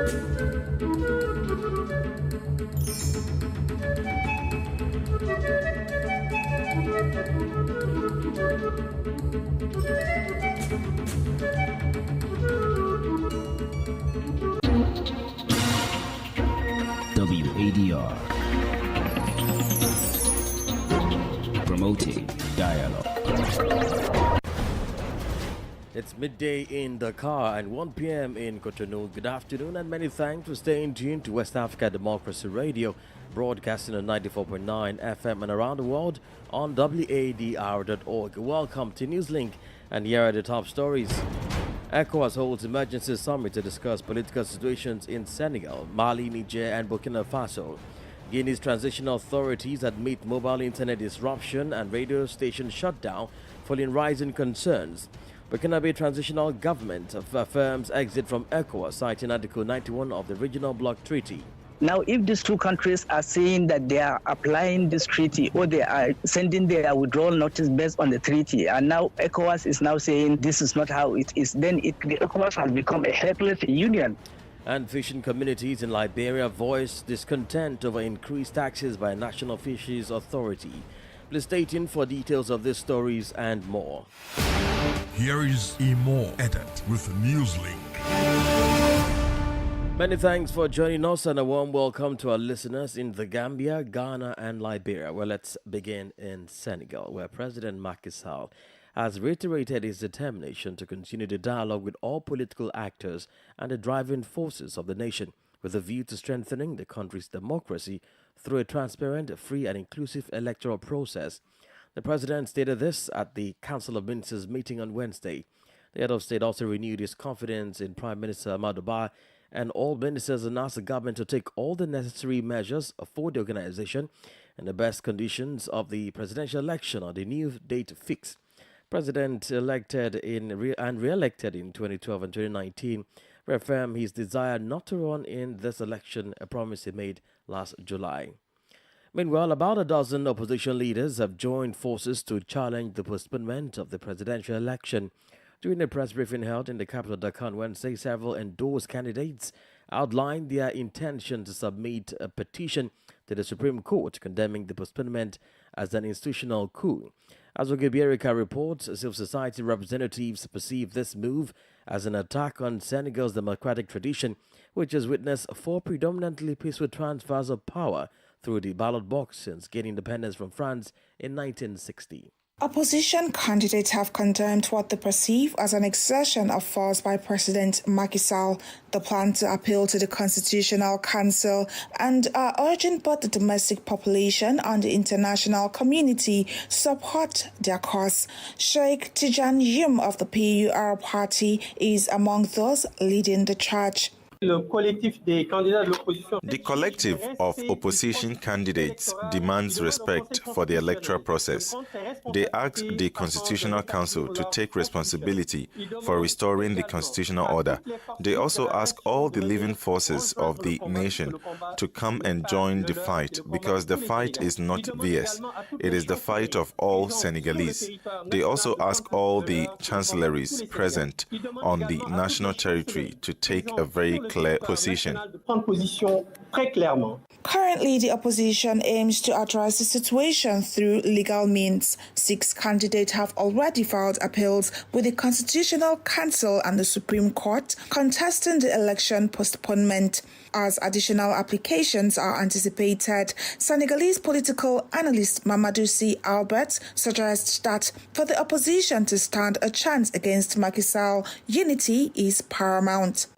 WADR, promoting dialogue. It's midday in Dakar and 1 p.m. in Cotonou. Good afternoon and many thanks for staying tuned to West Africa Democracy Radio, broadcasting on 94.9 FM and around the world on WADR.org. Welcome to Newslink, and here are the top stories. ECOWAS holds emergency summit to discuss political situations in Senegal, Mali, Niger and Burkina Faso. Guinea's transitional authorities admit mobile internet disruption and radio station shutdown following rising concerns. Burkina Faso transitional government affirms exit from ECOWAS, citing Article 91 of the Regional Bloc Treaty. Now, if these two countries are saying that they are applying this treaty or they are sending their withdrawal notice based on the treaty, and now ECOWAS is now saying this is not how it is, then the ECOWAS has become a helpless union. And fishing communities in Liberia voice discontent over increased taxes by National Fisheries Authority. Please stay tuned for details of these stories and more. Here is a more edit with Newslink. Many thanks for joining us and a warm welcome to our listeners in the Gambia, Ghana and Liberia. Well, let's begin in Senegal, where President Macky Sall has reiterated his determination to continue the dialogue with all political actors and the driving forces of the nation with a view to strengthening the country's democracy through a transparent, free and inclusive electoral process. The president stated this at the Council of Ministers meeting on Wednesday. The head of state also renewed his confidence in Prime Minister Amadou Ba, and all ministers and asked the government to take all the necessary measures for the organization and the best conditions of the presidential election on the new date fixed. President elected and re-elected in 2012 and 2019 reaffirmed his desire not to run in this election, a promise he made last July. Meanwhile, about a dozen opposition leaders have joined forces to challenge the postponement of the presidential election. During a press briefing held in the capital Dakar on Wednesday, several endorsed candidates outlined their intention to submit a petition to the Supreme Court condemning the postponement as an institutional coup. As Ogebierica reports, civil society representatives perceive this move as an attack on Senegal's democratic tradition, which has witnessed 4 predominantly peaceful transfers of power through the ballot box since gaining independence from France in 1960. Opposition candidates have condemned what they perceive as an exertion of force by President Macky Sall, the plan to appeal to the Constitutional Council, and are urging both the domestic population and the international community to support their cause. Sheikh Tijan Yum of the PUR party is among those leading the charge. The collective of opposition candidates demands respect for the electoral process. They ask the Constitutional Council to take responsibility for restoring the constitutional order. They also ask all the living forces of the nation to come and join the fight, because the fight is not theirs. It is the fight of all Senegalese. They also ask all the chancelleries present on the national territory to take a very clear position. Currently, the opposition aims to address the situation through legal means. 6 candidates have already filed appeals with the Constitutional Council and the Supreme Court contesting the election postponement. As additional applications are anticipated, Senegalese political analyst Mamadou Sy Albert suggests that for the opposition to stand a chance against Macky Sall, unity is paramount.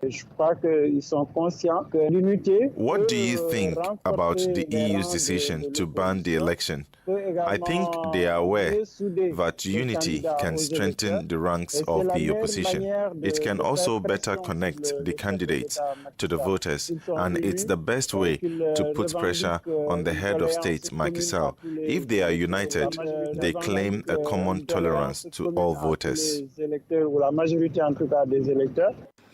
What do you think about the EU's decision to ban the election? I think they are aware that unity can strengthen the ranks of the opposition. It can also better connect the candidates to the voters, and it's the best way to put pressure on the head of state, Macky Sall. If they are united, they claim a common tolerance to all voters.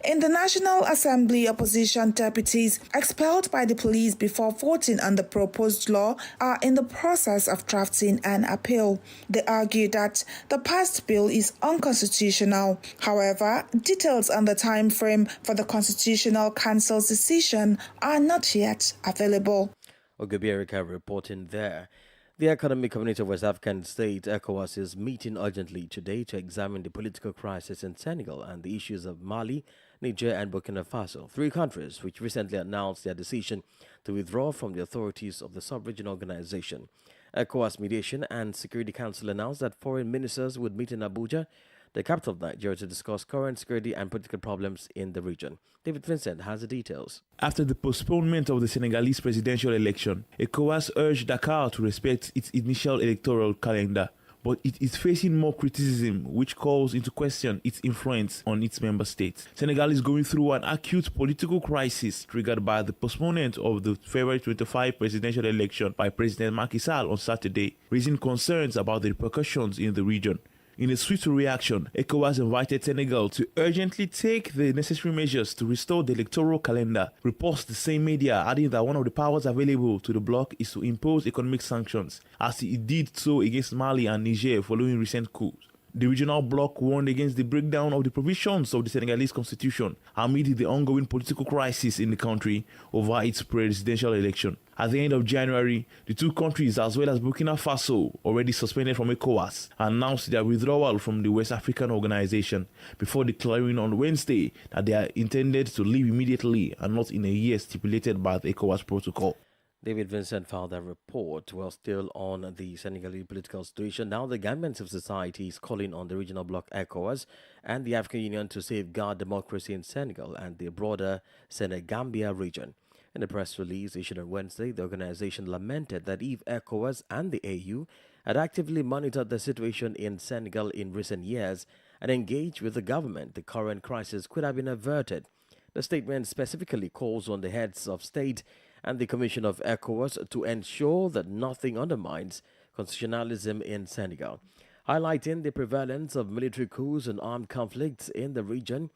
In the National Assembly, opposition deputies expelled by the police before voting on the proposed law are in the process of drafting an appeal. They argue that the passed bill is unconstitutional. However, details on the time frame for the Constitutional Council's decision are not yet available. Ogubiarika reporting there. The Economic Community of West African States, ECOWAS, is meeting urgently today to examine the political crisis in Senegal and the issues of Mali, Niger, and Burkina Faso, three countries which recently announced their decision to withdraw from the authorities of the sub-regional organization. ECOWAS Mediation and Security Council announced that foreign ministers would meet in Abuja, the capital of Nigeria, to discuss current security and political problems in the region. David Vincent has the details. After the postponement of the Senegalese presidential election, ECOWAS urged Dakar to respect its initial electoral calendar, but it is facing more criticism, which calls into question its influence on its member states. Senegal is going through an acute political crisis triggered by the postponement of the February 25 presidential election by President Macky Sall on Saturday, raising concerns about the repercussions in the region. In a swift reaction, ECOWAS invited Senegal to urgently take the necessary measures to restore the electoral calendar. Reports the same media adding that one of the powers available to the bloc is to impose economic sanctions, as it did so against Mali and Niger following recent coups. The regional bloc warned against the breakdown of the provisions of the Senegalese constitution amid the ongoing political crisis in the country over its presidential election. At the end of January, the two countries, as well as Burkina Faso, already suspended from ECOWAS, announced their withdrawal from the West African organization before declaring on Wednesday that they are intended to leave immediately and not in a year stipulated by the ECOWAS protocol. David Vincent filed that report while still on the Senegalese political situation. Now the Gambian civil society is calling on the regional bloc ECOWAS and the African Union to safeguard democracy in Senegal and the broader Senegambia region. In a press release issued on Wednesday, the organization lamented that if ECOWAS and the AU had actively monitored the situation in Senegal in recent years and engaged with the government, the current crisis could have been averted. The statement specifically calls on the heads of state and the Commission of ECOWAS to ensure that nothing undermines constitutionalism in Senegal. Highlighting the prevalence of military coups and armed conflicts in the region,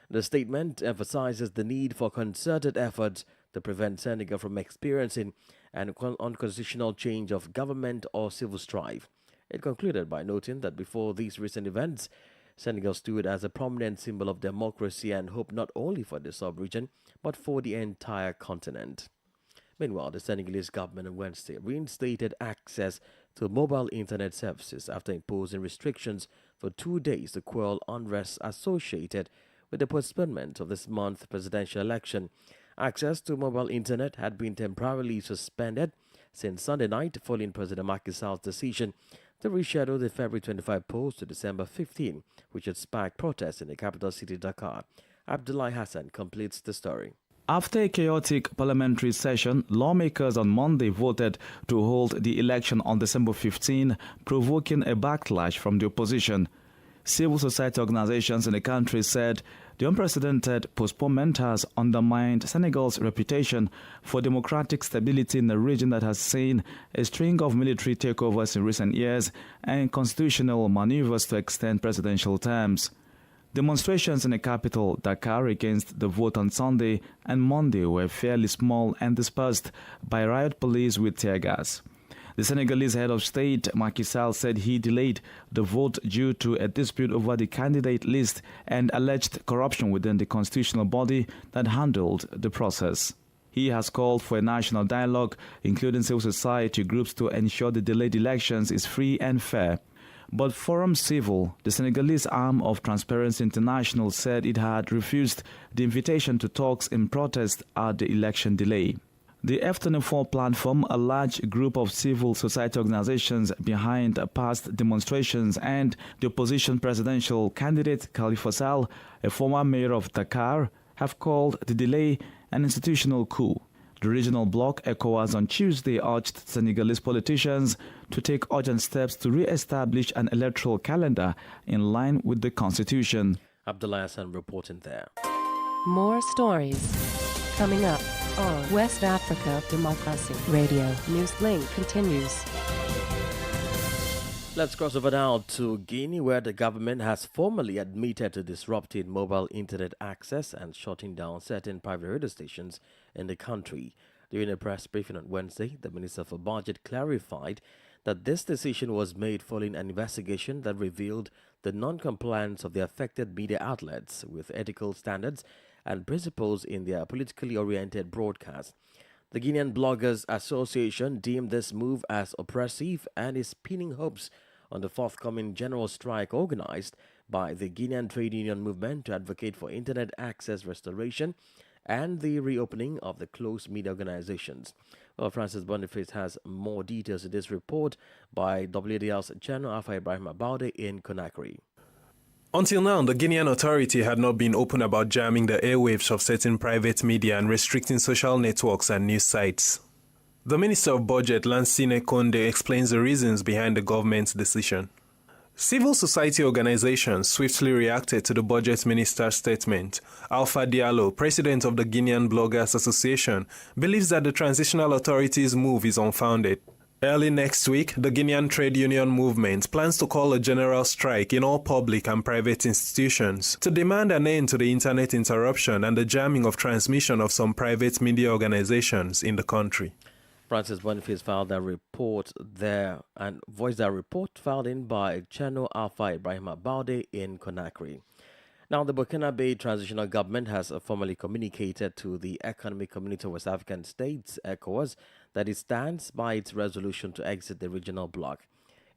the statement emphasizes the need for concerted efforts to prevent Senegal from experiencing an unconstitutional change of government or civil strife. It concluded by noting that before these recent events, Senegal stood as a prominent symbol of democracy and hope not only for the sub-region, but for the entire continent. Meanwhile, the Senegalese government on Wednesday reinstated access to mobile internet services after imposing restrictions for 2 days to quell unrest associated with the postponement of this month's presidential election. Access to mobile internet had been temporarily suspended since Sunday night following President Macky Sall's decision to reschedule the February 25 polls to December 15, which had sparked protests in the capital city Dakar. Abdullahi Hassan completes the story. After a chaotic parliamentary session, lawmakers on Monday voted to hold the election on December 15, provoking a backlash from the opposition. Civil society organizations in the country said the unprecedented postponement has undermined Senegal's reputation for democratic stability in a region that has seen a string of military takeovers in recent years and constitutional maneuvers to extend presidential terms. Demonstrations in the capital, Dakar, against the vote on Sunday and Monday were fairly small and dispersed by riot police with tear gas. The Senegalese head of state, Macky Sall, said he delayed the vote due to a dispute over the candidate list and alleged corruption within the constitutional body that handled the process. He has called for a national dialogue, including civil society groups, to ensure the delayed elections is free and fair. But Forum Civil, the Senegalese arm of Transparency International, said it had refused the invitation to talks in protest at the election delay. The F24 platform, a large group of civil society organizations behind past demonstrations, and the opposition presidential candidate Khalifa Sall, a former mayor of Dakar, have called the delay an institutional coup. The regional bloc, ECOWAS, on Tuesday urged Senegalese politicians to take urgent steps to re-establish an electoral calendar in line with the constitution. Abdullah Hassan reporting there. More stories coming up on West Africa Democracy Radio. Newslink continues. Let's cross over now to Guinea, where the government has formally admitted to disrupting mobile internet access and shutting down certain private radio stations in the country. During a press briefing on Wednesday, the Minister for Budget clarified that this decision was made following an investigation that revealed the non-compliance of the affected media outlets with ethical standards and principles in their politically oriented broadcast. The Guinean Bloggers Association deemed this move as oppressive and is pinning hopes on the forthcoming general strike organized by the Guinean trade union movement to advocate for internet access restoration and the reopening of the closed media organizations. Well, Francis Boniface has more details in this report by WADR's Channel Alpha Ibrahim Abaude in Conakry. Until now, the Guinean authority had not been open about jamming the airwaves of certain private media and restricting social networks and news sites. The Minister of Budget, Lansine Conde, explains the reasons behind the government's decision. Civil society organizations swiftly reacted to the Budget Minister's statement. Alpha Diallo, president of the Guinean Bloggers Association, believes that the Transitional Authority's move is unfounded. Early next week, the Guinean trade union movement plans to call a general strike in all public and private institutions to demand an end to the internet interruption and the jamming of transmission of some private media organizations in the country. Francis Boniface filed that report there and voiced that report filed in by Channel Alpha Ibrahim Abaude in Conakry. Now, the Burkinabe Transitional Government has formally communicated to the Economic Community of West African States, ECOWAS, that it stands by its resolution to exit the regional bloc.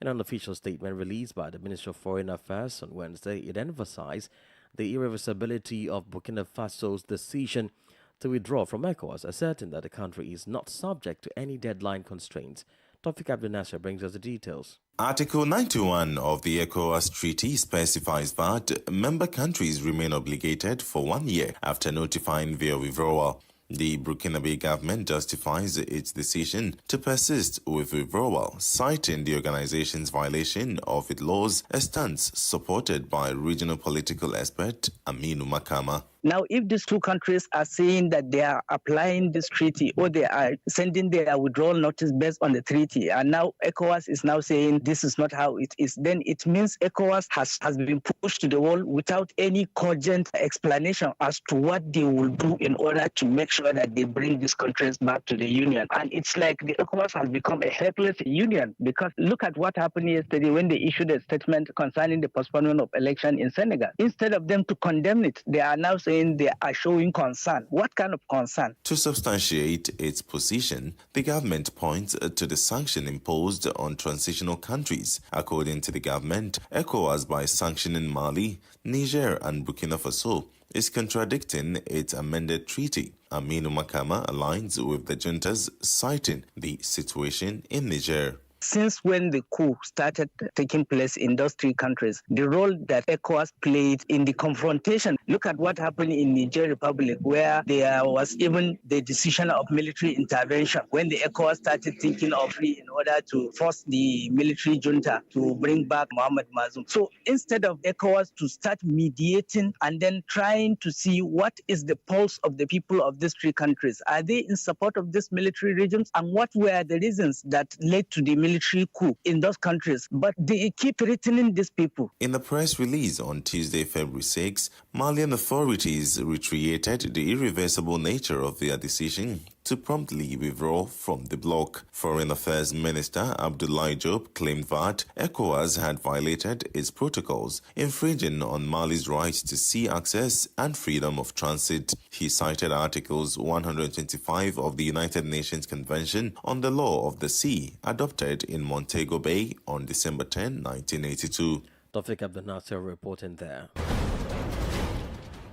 In an official statement released by the Ministry of Foreign Affairs on Wednesday, it emphasized the irreversibility of Burkina Faso's decision to withdraw from ECOWAS, asserting that the country is not subject to any deadline constraints. Tawfiq Abdul Nasser brings us the details. Article 91 of the ECOWAS Treaty specifies that member countries remain obligated for 1 year after notifying their withdrawal. The Burkinabe government justifies its decision to persist with withdrawal, citing the organization's violation of its laws, a stance supported by regional political expert Aminu Makama. Now, if these two countries are saying that they are applying this treaty or they are sending their withdrawal notice based on the treaty, and now ECOWAS is now saying this is not how it is, then it means ECOWAS has been pushed to the wall without any cogent explanation as to what they will do in order to make sure that they bring these countries back to the union. And it's like the ECOWAS has become a helpless union, because look at what happened yesterday when they issued a statement concerning the postponement of election in Senegal. Instead of them to condemn it, they are now saying they are showing concern. What kind of concern? To substantiate its position, the government points to the sanction imposed on transitional countries. According to the government, ECOWAS, by sanctioning Mali, Niger and Burkina Faso, is contradicting its amended treaty. Aminu Makama aligns with the juntas, citing the situation in Niger. Since when the coup started taking place in those three countries, the role that ECOWAS played in the confrontation, look at what happened in Niger Republic, where there was even the decision of military intervention, when the ECOWAS started thinking of in order to force the military junta to bring back Mohamed Bazoum. So instead of ECOWAS to start mediating and then trying to see what is the pulse of the people of these three countries, are they in support of these military regimes, and what were the reasons that led to the military coup in those countries? But they keep threatening these people. In the press release on Tuesday, February 6, Malian authorities reiterated the irreversible nature of their decision to promptly withdraw from the bloc. Foreign Affairs Minister Abdoulaye Diop claimed that ECOWAS had violated its protocols, infringing on Mali's right to sea access and freedom of transit. He cited Articles 125 of the United Nations Convention on the Law of the Sea, adopted in Montego Bay on December 10, 1982. Tawfiq Abdul Nasser reporting there.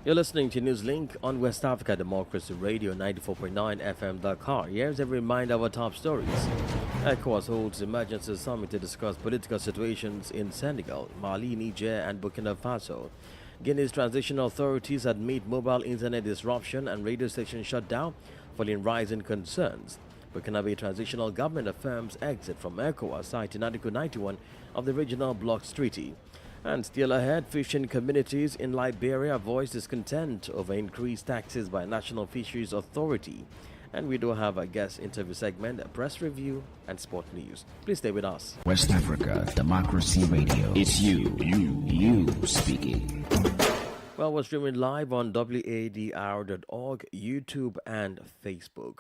You're listening to Newslink on West Africa Democracy Radio 94.9 FM Dakar. Here's a reminder of our top stories. ECOWAS holds emergency summit to discuss political situations in Senegal, Mali, Niger and Burkina Faso. Guinea's transitional authorities admit mobile internet disruption and radio station shutdown following rising concerns. Burkinabe transitional government affirms exit from ECOWAS, citing Article 91 of the Regional Bloc's Treaty. And still ahead, fishing communities in Liberia voiced discontent over increased taxes by National Fisheries Authority. And we do have a guest interview segment, a press review, and sport news. Please stay with us. West Africa Democracy Radio. It's you speaking. Well, we're streaming live on WADR.org, YouTube, and Facebook.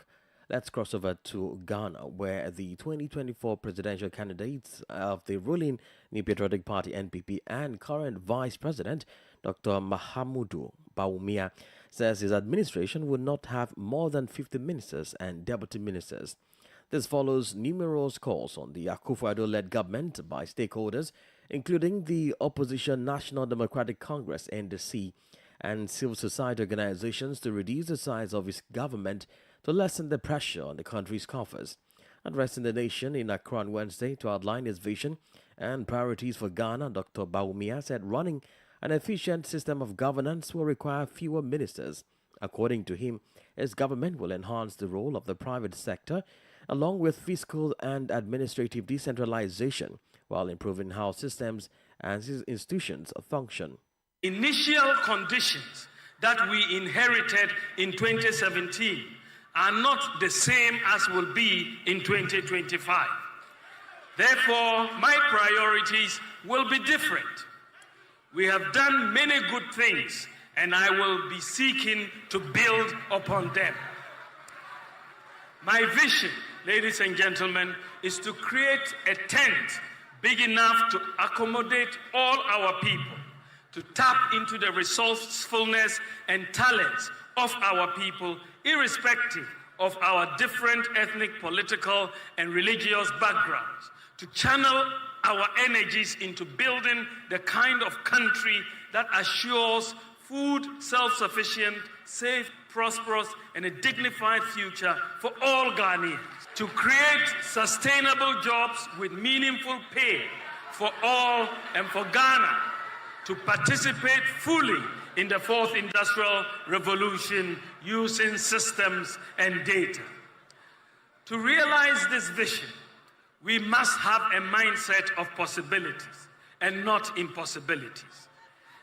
Let's cross over to Ghana, where the 2024 presidential candidates of the ruling New Patriotic Party (NPP) and current Vice President Dr. Mahamudu Bawumia says his administration will not have more than 50 ministers and deputy ministers. This follows numerous calls on the Akufo-Addo-led government by stakeholders, including the opposition National Democratic Congress (NDC) and civil society organizations, to reduce the size of his government to lessen the pressure on the country's coffers. Addressing the nation in Accra on Wednesday to outline his vision and priorities for Ghana, Dr. Bawumia said running an efficient system of governance will require fewer ministers. According to him, his government will enhance the role of the private sector along with fiscal and administrative decentralization while improving how systems and institutions function. Initial conditions that we inherited in 2017 are not the same as will be in 2025. Therefore, my priorities will be different. We have done many good things, and I will be seeking to build upon them. My vision, ladies and gentlemen, is to create a tent big enough to accommodate all our people, to tap into the resourcefulness and talents of our people, irrespective of our different ethnic, political, and religious backgrounds, to channel our energies into building the kind of country that assures food self-sufficient, safe, prosperous, and a dignified future for all Ghanaians, to create sustainable jobs with meaningful pay for all and for Ghana to participate fully in the fourth industrial revolution using systems and data. To realize this vision, we must have a mindset of possibilities and not impossibilities.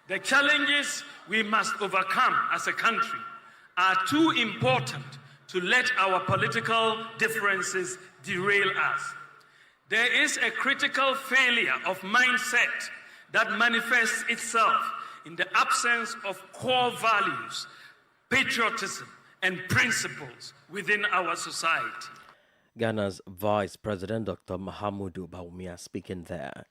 The challenges we must overcome as a country are too important to let our political differences derail us. There is a critical failure of mindset that manifests itself in the absence of core values, patriotism, and principles within our society. Ghana's Vice President Dr. Mahamudu Bawumia speaking there.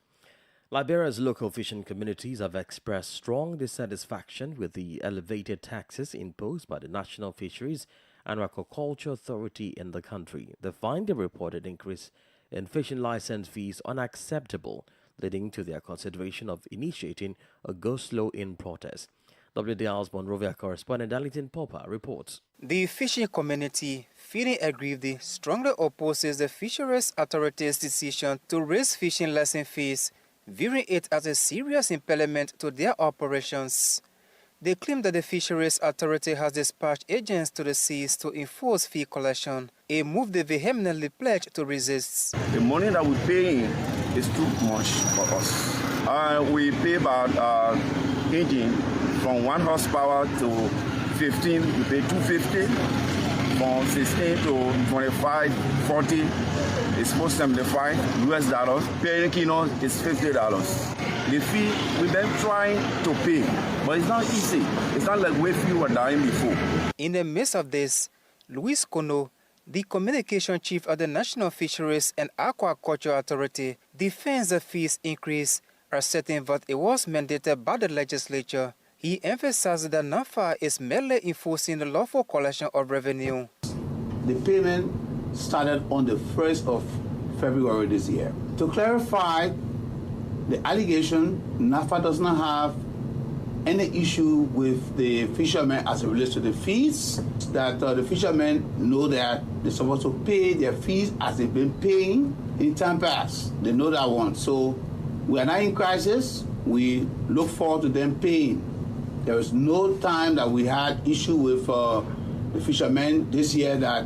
Liberia's local fishing communities have expressed strong dissatisfaction with the elevated taxes imposed by the National Fisheries and Aquaculture Authority in the country. They find the reported increase in fishing license fees unacceptable, leading to their consideration of initiating a go-slow-in protest. WDR's Monrovia correspondent Darlington Popper reports. The fishing community, feeling aggrieved, strongly opposes the Fisheries Authority's decision to raise fishing license fees, viewing it as a serious impediment to their operations. They claim that the Fisheries Authority has dispatched agents to the seas to enforce fee collection, a move they vehemently pledge to resist. The money that we pay is too much for us. We pay about engine from 1 horsepower to 15, we pay 250. From 16 to 25, 40, it's most $75 US. Paying kilos is $50. The fee, we've been trying to pay, but it's not easy. It's not like we were dying before. In the midst of this, Luis Kono, the communication chief of the National Fisheries and Aquaculture Authority, defends the fees increase, asserting that it was mandated by the legislature. He emphasized that NAFA is merely enforcing the lawful collection of revenue. The payment started on the 1st of February this year. To clarify the allegation, NAFA does not have any issue with the fishermen as it relates to the fees, that the fishermen know that they're supposed to pay their fees as they've been paying in time past. They know that one. So we are not in crisis. We look forward to them paying. There was no time that we had issue with the fishermen this year that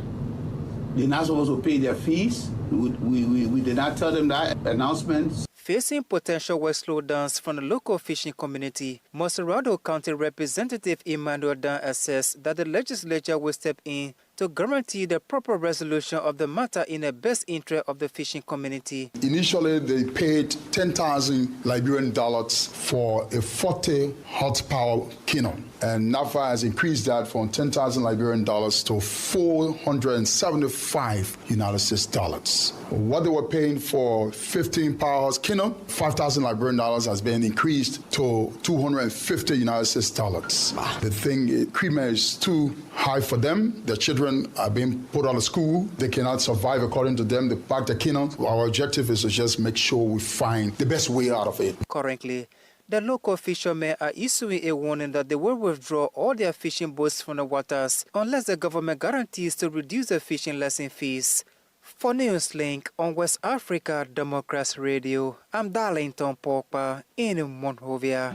they're not supposed to pay their fees. We did not tell them that announcement. Facing potential work slowdowns from the local fishing community, Moserado County Representative Emmanuel Dan assessed that the legislature will step in to to guarantee the proper resolution of the matter in the best interest of the fishing community. Initially, they paid 10,000 Liberian dollars for a 40 horsepower canoe. And NAFA has increased that from 10,000 Liberian dollars to 475 United States dollars. What they were paying for 15 power horse canoe, 5,000 Liberian dollars has been increased to 250 United States dollars. The thing, equipment is too high for them. Their children are being put out of school. They cannot survive according to them. They pack the canoe. Our objective is to just make sure we find the best way out of it. Currently, the local fishermen are issuing a warning that they will withdraw all their fishing boats from the waters unless the government guarantees to reduce the fishing lesson fees. For Newslink on West Africa Democracy Radio, I'm Darlington Pogba in Monrovia.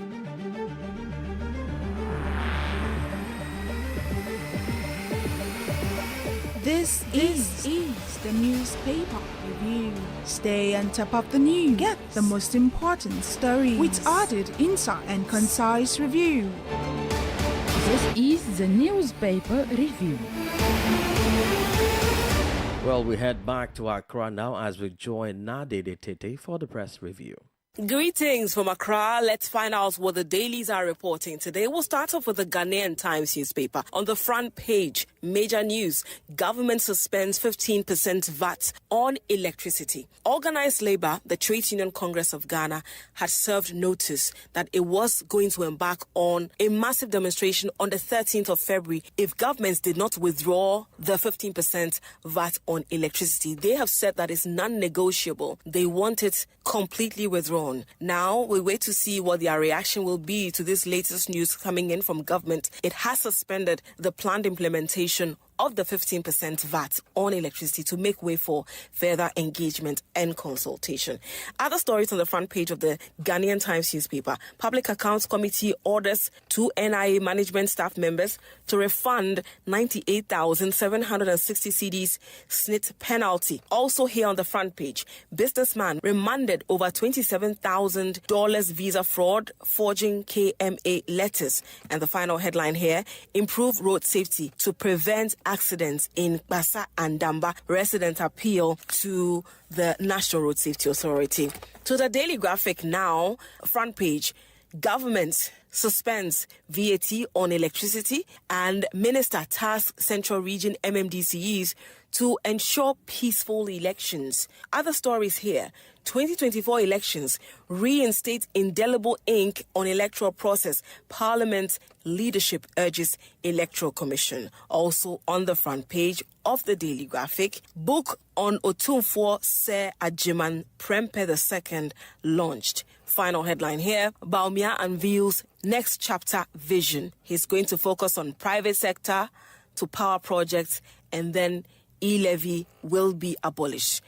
This is the newspaper review. Stay on top of the news. Get the most important stories with added insight and concise review. This is the newspaper review. Well, we head back to Accra now as we join Nadede Tete for the press review. Greetings from Accra. Let's find out what the dailies are reporting today. We'll start off with the Ghanaian Times newspaper. On the front page, major news. Government suspends 15% VAT on electricity. Organized Labour, the Trade Union Congress of Ghana, had served notice that it was going to embark on a massive demonstration on the 13th of February if governments did not withdraw the 15% VAT on electricity. They have said that it's non-negotiable. They want it completely withdrawn. Now, we wait to see what their reaction will be to this latest news coming in from government. It has suspended the planned implementation of the 15% VAT on electricity to make way for further engagement and consultation. Other stories on the front page of the Ghanaian Times newspaper. Public Accounts Committee orders 2 NIA management staff members to refund 98,760 cedis SNIT penalty. Also here on the front page, businessman remanded over $27,000 visa fraud, forging KMA letters. And the final headline here, improve road safety to prevent accidents in Basa and Damba. Residents appeal to the National Road Safety Authority. To the Daily Graphic now, front page, government suspends VAT on electricity and minister tasks Central Region MMDCEs to ensure peaceful elections. Other stories here. 2024 elections reinstate indelible ink on electoral process. Parliament leadership urges Electoral Commission. Also on the front page of the Daily Graphic, book on Otumfuo Se Ajiman Prempe II launched. Final headline here, Bawumia unveils next chapter vision. He's going to focus on private sector to power projects, and then e-levy will be abolished.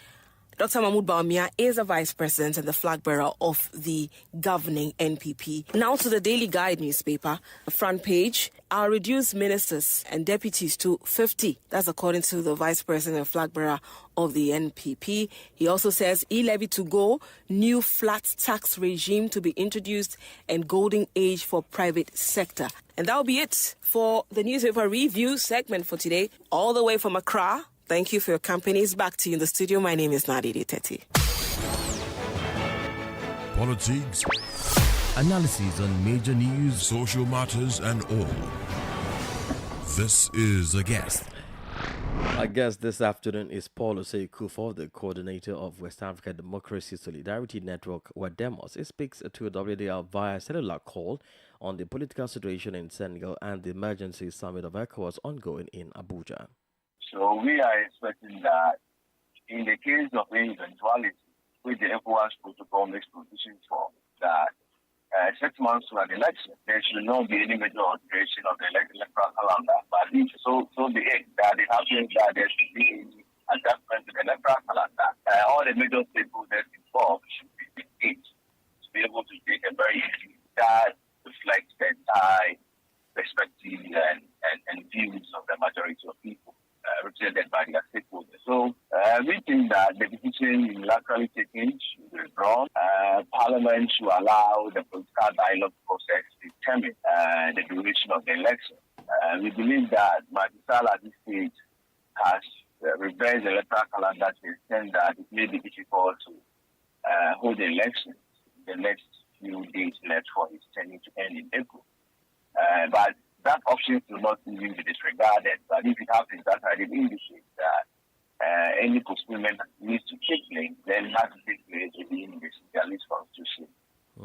Dr. Mahmoud Bawumia is the vice president and the flag bearer of the governing NPP. Now to the Daily Guide newspaper. Front page, I'll reduce ministers and deputies to 50. That's according to the vice president and flag bearer of the NPP. He also says e-levy to go, new flat tax regime to be introduced, and golden age for private sector. And that'll be it for the newspaper review segment for today. All the way from Accra. Thank you for your company. It's back to you in the studio. My name is Nadede Tete. Politics, analysis on major news, social matters, and all. This is A Guest. Our guest this afternoon is Paul Osei Kufo, the coordinator of West Africa Democracy Solidarity Network, WADEMOS. He speaks to WADR via cellular call on the political situation in Senegal and the emergency summit of ECOWAS ongoing in Abuja. So we are expecting that in the case of any eventuality, which the ECOWAS protocol makes provision for, that 6 months to an election, there should not be any major alteration of the electoral calendar. But if so be it that it happens that there should be adjustment to the electoral calendar, all the major stakeholders involved should be engaged to be able to take a very easy that reflects the entire perspective and views of the majority of people represented by their stakeholders. So we think that the decision unilaterally taken should be withdrawn. Parliament should allow the political dialogue process to determine the duration of the election. We believe that Macky Sall at this stage has reversed the electoral calendar to the extent that it may be difficult to hold the elections in the next few days left for his tenure to end in April. But that option will not even be disregarded. But if it happens, that I did indicate that any postponement needs to take place, then that will take place within the Senegalese constitution.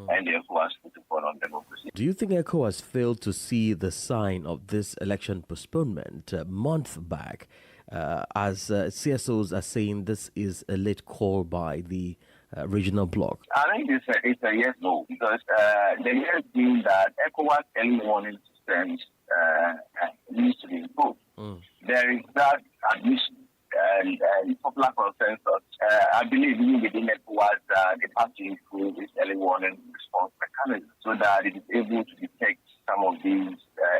And therefore has put upon on democracy. Do you think ECOWAS failed to see the sign of this election postponement a month back, as CSOs are saying this is a late call by the regional bloc? I think it's a yes-no, because the yes being that ECOWAS early warning systems needs to be improved. There is that admission and popular consensus. I believe even within ECOWAS that it has to improve its early warning response mechanism so that it is able to detect some of these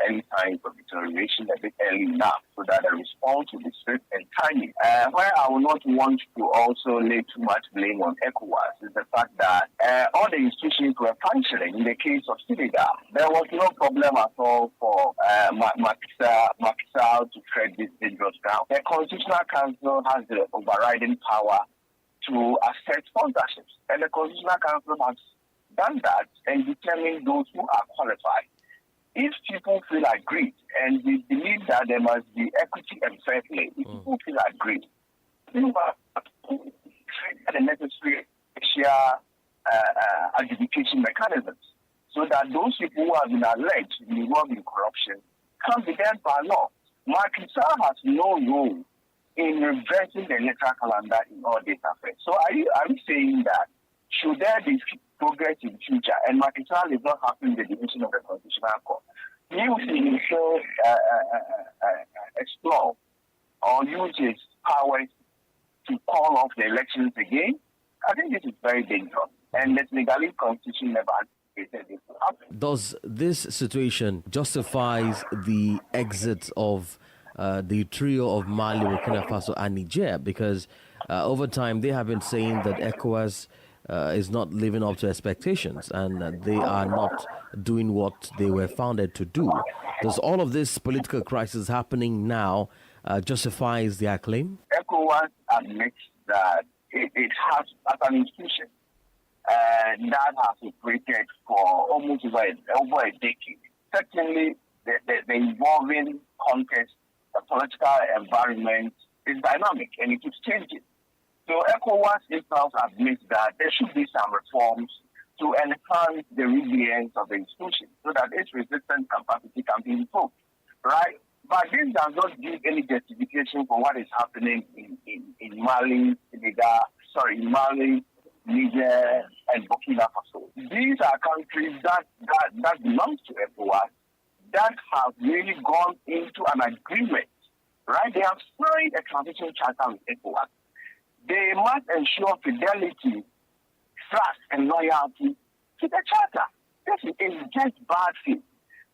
early signs of deterioration a bit early enough so that the response will be swift and timely. Where I will not want to also lay too much blame on ECOWAS is the fact that all the institutions were functioning. In the case of Senegal, there was no problem at all for Macky Sall to tread this dangerous ground. The Constitutional Council has the overriding power to assess sponsorships, and the Constitutional Council has done that and determined those who are qualified. If people feel aggrieved, and we believe that there must be equity and fair play, if people feel aggrieved, people are the necessary adjudication mechanisms so that those people who have been alleged to be involved in corruption can be dealt by law. Macky Sall has no role in reversing the electoral calendar in all these affairs. So are you saying that should there be progress in future, and Macky Sall is not happy with the decision of the Constitutional Court, Newslink should explore or use his powers to call off the elections again? I think this is very dangerous, and the Senegalese Constitution never anticipated this to happen. Does this situation justifies the exit of the trio of Mali, Burkina Faso, and Niger? Because over time they have been saying that ECOWAS is not living up to expectations and they are not doing what they were founded to do. Does all of this political crisis happening now justifies their claim? ECOWAS admits that it has, as an institution, that has operated for almost over a decade. Certainly, the evolving context, the political environment is dynamic and it keeps changing. So ECOWAS itself admits that there should be some reforms to enhance the resilience of the institution so that its resistance capacity can be improved, right? But this does not give any justification for what is happening in Mali, Mali, Niger, and Burkina Faso. These are countries that belong to ECOWAS that have really gone into an agreement, right? They have signed a transition charter with ECOWAS. They must ensure fidelity, trust, and loyalty to the charter. This is just bad faith.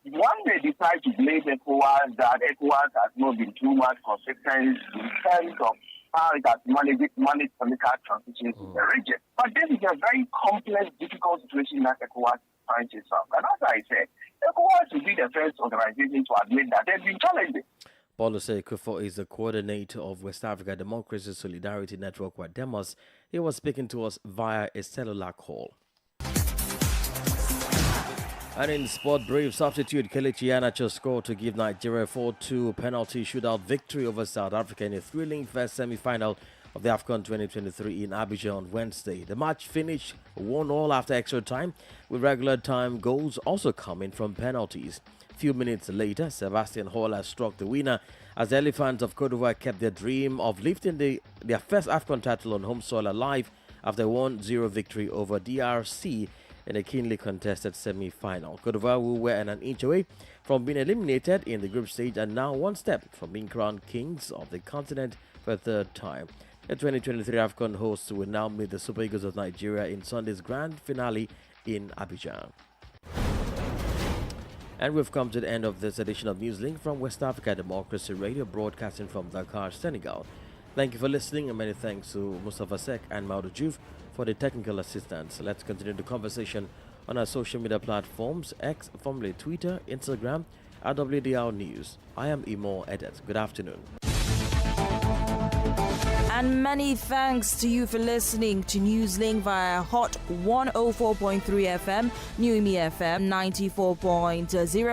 When they decide to blame ECOWAS, that ECOWAS has not been too much consistent in terms of how it has managed political transitions in the region. But this is a very complex, difficult situation that ECOWAS finds itself. And as I said, ECOWAS will be the first organization to admit that they've been challenging. Boluse Kufo is the coordinator of West Africa Democracy Solidarity Network, WADEMOS. He was speaking to us via a cellular call. And in sport brief, substitute Kelechi Iheanacho scored to give Nigeria a 4-2 penalty shootout victory over South Africa in a thrilling first semi-final of the AFCON 2023 in Abidjan on Wednesday. The match finished 1-1 after extra time, with regular time goals also coming from penalties. A few minutes later, Sebastian Haller struck the winner as the Elephants of Cote d'Ivoire kept their dream of lifting their first AFCON title on home soil alive after a 1-0 victory over DRC in a keenly contested semi-final. Cote d'Ivoire, who were an inch away from being eliminated in the group stage, and now one step from being crowned kings of the continent for a third time. The 2023 AFCON hosts will now meet the Super Eagles of Nigeria in Sunday's grand finale in Abidjan. And we've come to the end of this edition of Newslink from West Africa Democracy Radio, broadcasting from Dakar, Senegal. Thank you for listening, and many thanks to Mustafa Sek and Maudu Juve for the technical assistance. Let's continue the conversation on our social media platforms, X, formerly Twitter, Instagram, at WADR News. I am Imo Edet. Good afternoon. And many thanks to you for listening to Newslink via Hot 104.3 FM, New Me FM 94.0.